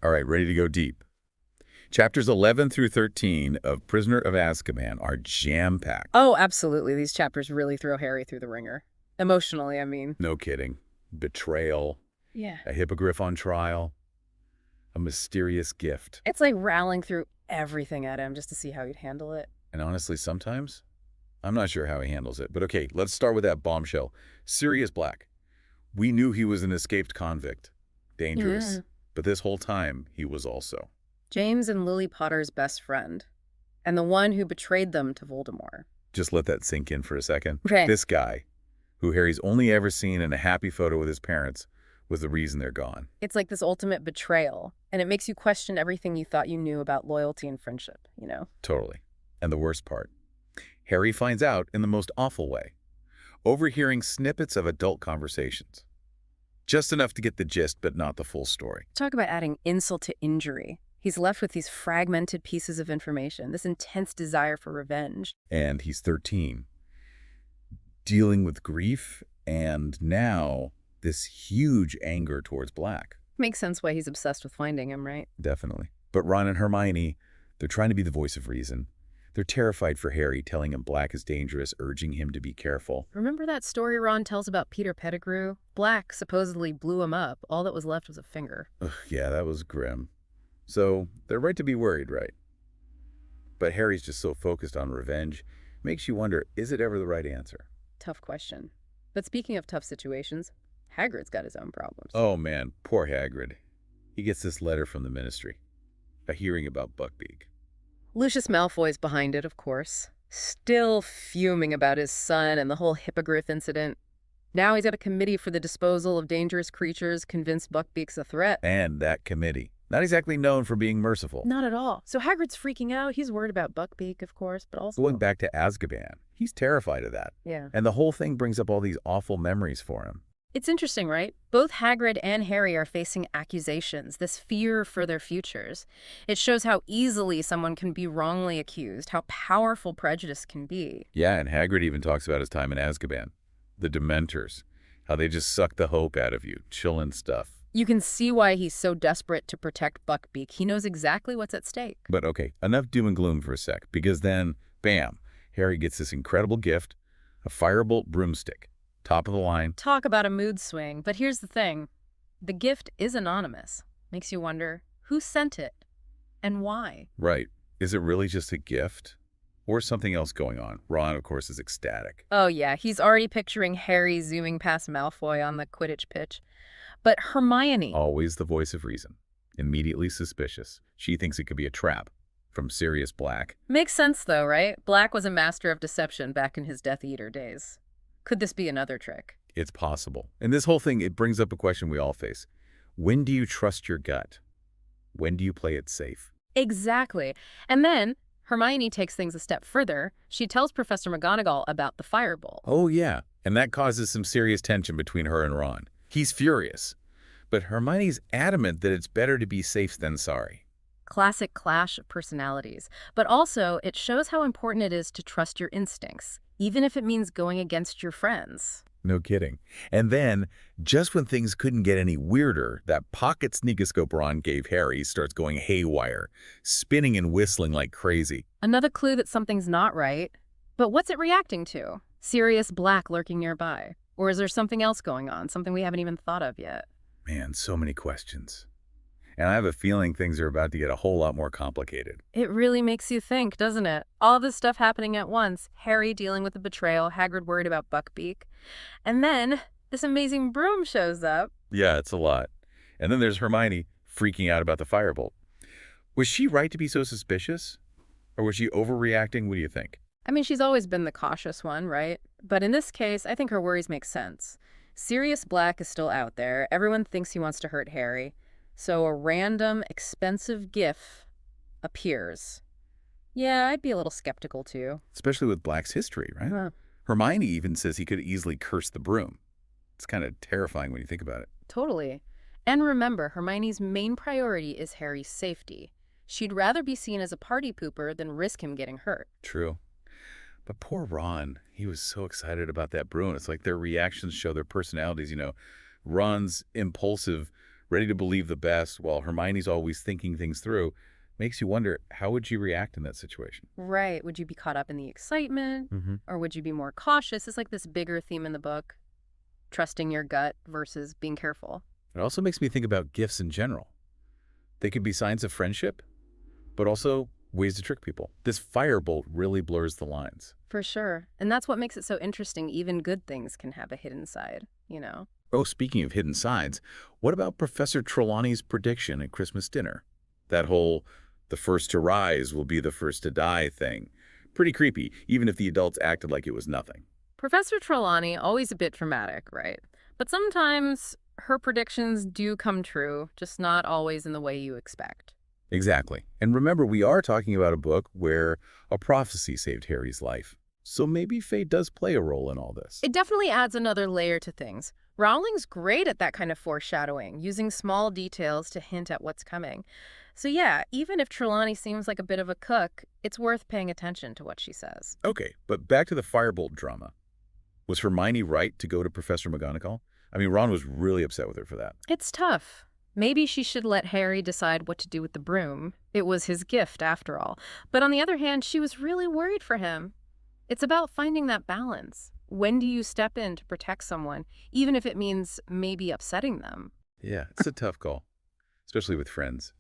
All right, ready to go deep. Chapters 11 through 13 of Prisoner of Azkaban are jam-packed. Oh, absolutely. These chapters really throw Harry through the ringer. Emotionally, I mean. No kidding. Betrayal, Yeah. a hippogriff on trial, a mysterious gift. It's like rallying through everything at him just to see how he'd handle it. And honestly, sometimes, I'm not sure how he handles it. But okay, let's start with that bombshell. Sirius Black. We knew he was an escaped convict. Dangerous. Yeah. But this whole time, he was also. James and Lily Potter's best friend. And the one who betrayed them to Voldemort. Just let that sink in for a second. Right. This guy, who Harry's only ever seen in a happy photo with his parents, was the reason they're gone. It's like this ultimate betrayal. And it makes you question everything you thought you knew about loyalty and friendship, you know? Totally. And the worst part, Harry finds out in the most awful way, overhearing snippets of adult conversations. Just enough to get the gist, but not the full story. Talk about adding insult to injury. He's left with these fragmented pieces of information, this intense desire for revenge. And he's 13, dealing with grief, and now this huge anger towards Black. Makes sense why he's obsessed with finding him, right? Definitely. But Ron and Hermione, they're trying to be the voice of reason. They're terrified for Harry, telling him Black is dangerous, urging him to be careful. Remember that story Ron tells about Peter Pettigrew? Black supposedly blew him up. All that was left was a finger. Ugh, yeah, that was grim. So they're right to be worried, right? But Harry's just so focused on revenge, makes you wonder, is it ever the right answer? Tough question. But speaking of tough situations, Hagrid's got his own problems. Oh man, poor Hagrid. He gets this letter from the Ministry, a hearing about Buckbeak. Lucius Malfoy's behind it, of course. Still fuming about his son and the whole hippogriff incident. Now he's got a committee for the disposal of dangerous creatures, convinced Buckbeak's a threat. And that committee, not exactly known for being merciful. Not at all. So Hagrid's freaking out. He's worried about Buckbeak, of course, but also... Going back to Azkaban, he's terrified of that. Yeah. And the whole thing brings up all these awful memories for him. It's interesting, right? Both Hagrid and Harry are facing accusations, this fear for their futures. It shows how easily someone can be wrongly accused, how powerful prejudice can be. Yeah, and Hagrid even talks about his time in Azkaban. The Dementors, how they just suck the hope out of you, chillin' stuff. You can see why he's so desperate to protect Buckbeak. He knows exactly what's at stake. But okay, enough doom and gloom for a sec, because then, bam, Harry gets this incredible gift, a firebolt broomstick. Top of the line. Talk about a mood swing, but here's the thing. The gift is anonymous. Makes you wonder, who sent it and why? Right. Is it really just a gift? Or something else going on? Ron, of course, is ecstatic. Oh yeah, he's already picturing Harry zooming past Malfoy on the Quidditch pitch. But Hermione... Always the voice of reason. Immediately suspicious. She thinks it could be a trap. From Sirius Black. Makes sense though, right? Black was a master of deception back in his Death Eater days. Could this be another trick? It's possible. And this whole thing, it brings up a question we all face. When do you trust your gut? When do you play it safe? Exactly. And then Hermione takes things a step further. She tells Professor McGonagall about the firebolt. Oh, yeah. And that causes some serious tension between her and Ron. He's furious. But Hermione's adamant that it's better to be safe than sorry. Classic clash of personalities. But also, it shows how important it is to trust your instincts, even if it means going against your friends. No kidding. And then, just when things couldn't get any weirder, that pocket sneakoscope Ron gave Harry starts going haywire, spinning and whistling like crazy. Another clue that something's not right. But what's it reacting to? Sirius Black lurking nearby? Or is there something else going on, something we haven't even thought of yet? Man, so many questions. And I have a feeling things are about to get a whole lot more complicated. It really makes you think, doesn't it? All this stuff happening at once. Harry dealing with the betrayal, Hagrid worried about Buckbeak. And then this amazing broom shows up. Yeah, it's a lot. And then there's Hermione freaking out about the firebolt. Was she right to be so suspicious? Or was she overreacting? What do you think? I mean, she's always been the cautious one, right? But in this case, I think her worries make sense. Sirius Black is still out there. Everyone thinks he wants to hurt Harry. So a random, expensive gift appears. Yeah, I'd be a little skeptical too. Especially with Black's history, right? Huh. Hermione even says he could easily curse the broom. It's kind of terrifying when you think about it. Totally. And remember, Hermione's main priority is Harry's safety. She'd rather be seen as a party pooper than risk him getting hurt. True. But poor Ron, he was so excited about that broom. It's like their reactions show their personalities, you know. Ron's impulsive ready to believe the best while Hermione's always thinking things through. Makes you wonder, how would you react in that situation? Right. Would you be caught up in the excitement? Hmm. Or would you be more cautious? It's like this bigger theme in the book, trusting your gut versus being careful. It also makes me think about gifts in general. They could be signs of friendship, but also ways to trick people. This firebolt really blurs the lines. For sure. And that's what makes it so interesting. Even good things can have a hidden side, you know? Oh, speaking of hidden sides, what about Professor Trelawney's prediction at Christmas dinner? That whole the first to rise will be the first to die thing. Pretty creepy, even if the adults acted like it was nothing. Professor Trelawney, always a bit dramatic, right? But sometimes her predictions do come true, just not always in the way you expect. Exactly. And remember, we are talking about a book where a prophecy saved Harry's life. So maybe fate does play a role in all this. It definitely adds another layer to things. Rowling's great at that kind of foreshadowing, using small details to hint at what's coming. So yeah, even if Trelawney seems like a bit of a cook, it's worth paying attention to what she says. Okay, but back to the firebolt drama. Was Hermione right to go to Professor McGonagall? I mean, Ron was really upset with her for that. It's tough. Maybe she should let Harry decide what to do with the broom. It was his gift, after all. But on the other hand, she was really worried for him. It's about finding that balance. When do you step in to protect someone, even if it means maybe upsetting them? Yeah, it's a tough call, especially with friends.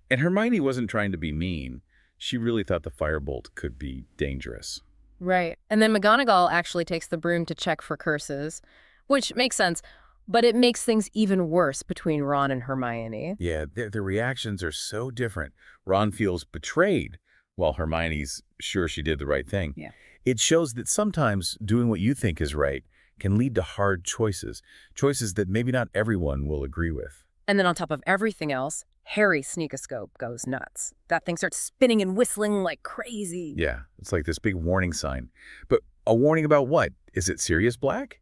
And Hermione wasn't trying to be mean. She really thought the firebolt could be dangerous. Right. And then McGonagall actually takes the broom to check for curses, which makes sense, but it makes things even worse between Ron and Hermione. Yeah, their reactions are so different. Ron feels betrayed, while Hermione's sure she did the right thing. Yeah. It shows that sometimes doing what you think is right can lead to hard choices, choices that maybe not everyone will agree with. And then on top of everything else, Harry's sneakoscope goes nuts. That thing starts spinning and whistling like crazy. Yeah, it's like this big warning sign. But a warning about what? Is it Sirius Black?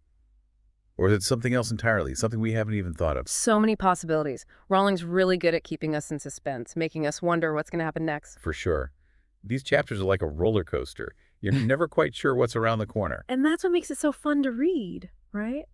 Or is it something else entirely, something we haven't even thought of? So many possibilities. Rowling's really good at keeping us in suspense, making us wonder what's going to happen next. For sure. These chapters are like a roller coaster. You're never quite sure what's around the corner. And that's what makes it so fun to read, right?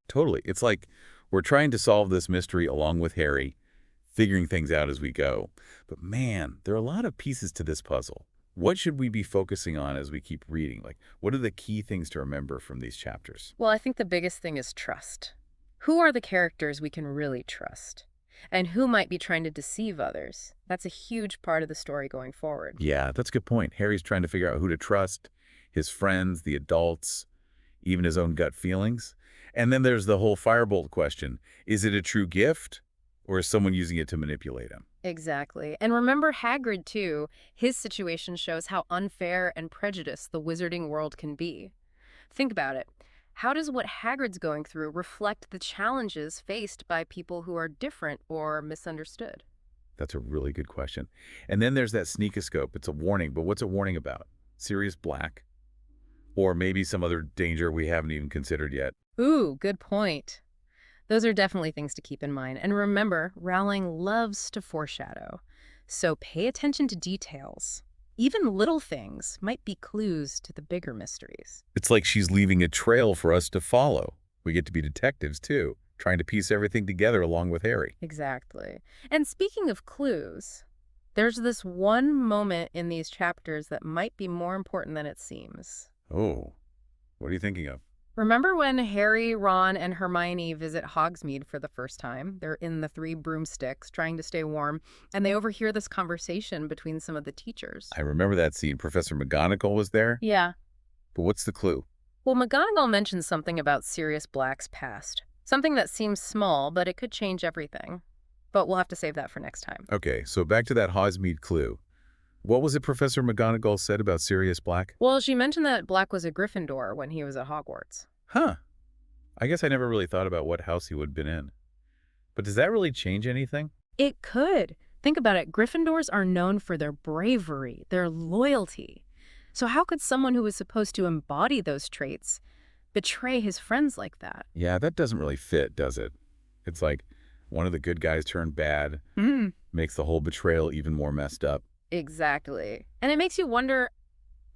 Totally. It's like we're trying to solve this mystery along with Harry, figuring things out as we go. But man, there are a lot of pieces to this puzzle. What should we be focusing on as we keep reading? Like, what are the key things to remember from these chapters? Well, I think the biggest thing is trust. Who are the characters we can really trust? And who might be trying to deceive others? That's a huge part of the story going forward. Yeah, that's a good point. Harry's trying to figure out who to trust, his friends, the adults, even his own gut feelings. And then there's the whole firebolt question. Is it a true gift, or is someone using it to manipulate him? Exactly. And remember Hagrid, too. His situation shows how unfair and prejudiced the wizarding world can be. Think about it. How does what Hagrid's going through reflect the challenges faced by people who are different or misunderstood? That's a really good question. And then there's that sneakoscope. It's a warning, but what's a warning about? Sirius Black? Or maybe some other danger we haven't even considered yet? Ooh, good point. Those are definitely things to keep in mind. And remember, Rowling loves to foreshadow. So pay attention to details. Even little things might be clues to the bigger mysteries. It's like she's leaving a trail for us to follow. We get to be detectives, too, trying to piece everything together along with Harry. Exactly. And speaking of clues, there's this one moment in these chapters that might be more important than it seems. Oh, what are you thinking of? Remember when Harry, Ron, and Hermione visit Hogsmeade for the first time? They're in the Three Broomsticks, trying to stay warm, and they overhear this conversation between some of the teachers. I remember that scene. Professor McGonagall was there. Yeah. But what's the clue? Well, McGonagall mentions something about Sirius Black's past. Something that seems small, but it could change everything. But we'll have to save that for next time. Okay, so back to that Hogsmeade clue. What was it Professor McGonagall said about Sirius Black? Well, she mentioned that Black was a Gryffindor when he was at Hogwarts. Huh. I guess I never really thought about what house he would have been in. But does that really change anything? It could. Think about it. Gryffindors are known for their bravery, their loyalty. So how could someone who was supposed to embody those traits betray his friends like that? Yeah, that doesn't really fit, does it? It's like one of the good guys turned bad, makes the whole betrayal even more messed up. Exactly. And it makes you wonder,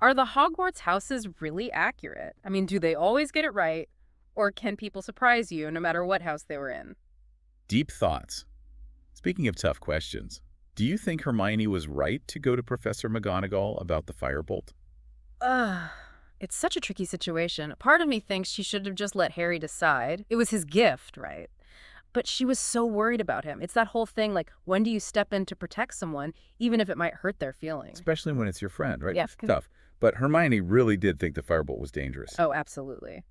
are the Hogwarts houses really accurate? I mean, do they always get it right? Or can people surprise you no matter what house they were in? Deep thoughts. Speaking of tough questions, do you think Hermione was right to go to Professor McGonagall about the firebolt? Ugh. It's such a tricky situation. Part of me thinks she should have just let Harry decide. It was his gift, right? But she was so worried about him. It's that whole thing like, when do you step in to protect someone, even if it might hurt their feelings? Especially when it's your friend, right? Yeah. It's tough. But Hermione really did think the firebolt was dangerous. Oh, absolutely.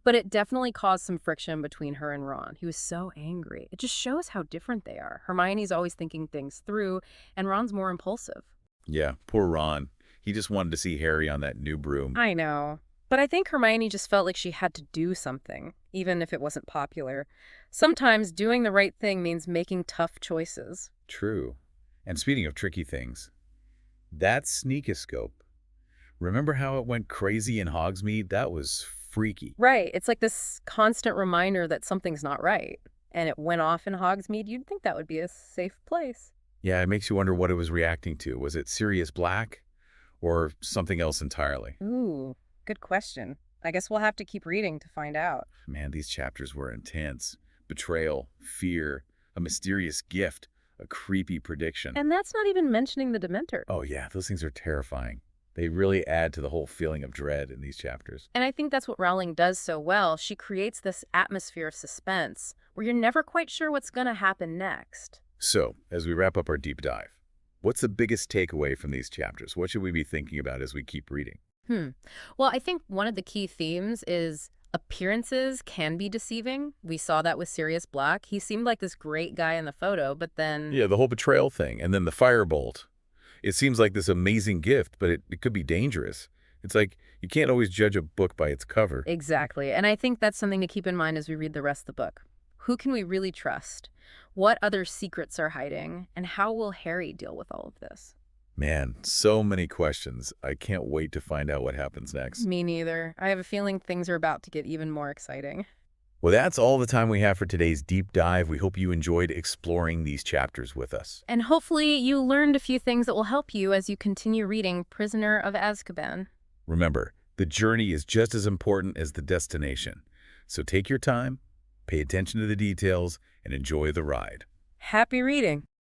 But it definitely caused some friction between her and Ron. He was so angry. It just shows how different they are. Hermione's always thinking things through, and Ron's more impulsive. Yeah, poor Ron. He just wanted to see Harry on that new broom. I know. But I think Hermione just felt like she had to do something, even if it wasn't popular. Sometimes doing the right thing means making tough choices. True. And speaking of tricky things, that sneakoscope. Remember how it went crazy in Hogsmeade? That was freaky. Right. It's like this constant reminder that something's not right. And it went off in Hogsmeade. You'd think that would be a safe place. Yeah, it makes you wonder what it was reacting to. Was it Sirius Black or something else entirely? Ooh, good question. I guess we'll have to keep reading to find out. Man, these chapters were intense. Betrayal, fear, a mysterious gift, a creepy prediction. And that's not even mentioning the Dementor. Oh yeah, those things are terrifying. They really add to the whole feeling of dread in these chapters. And I think that's what Rowling does so well. She creates this atmosphere of suspense where you're never quite sure what's going to happen next. So, as we wrap up our deep dive, what's the biggest takeaway from these chapters? What should we be thinking about as we keep reading? Well, I think one of the key themes is appearances can be deceiving. We saw that with Sirius Black. He seemed like this great guy in the photo, but then... Yeah, the whole betrayal thing, and then the firebolt. It seems like this amazing gift, but it could be dangerous. It's like you can't always judge a book by its cover. Exactly. And I think that's something to keep in mind as we read the rest of the book. Who can we really trust? What other secrets are hiding? And how will Harry deal with all of this? Man, so many questions. I can't wait to find out what happens next. Me neither. I have a feeling things are about to get even more exciting. Well, that's all the time we have for today's deep dive. We hope you enjoyed exploring these chapters with us. And hopefully you learned a few things that will help you as you continue reading Prisoner of Azkaban. Remember, the journey is just as important as the destination. So take your time, pay attention to the details, and enjoy the ride. Happy reading!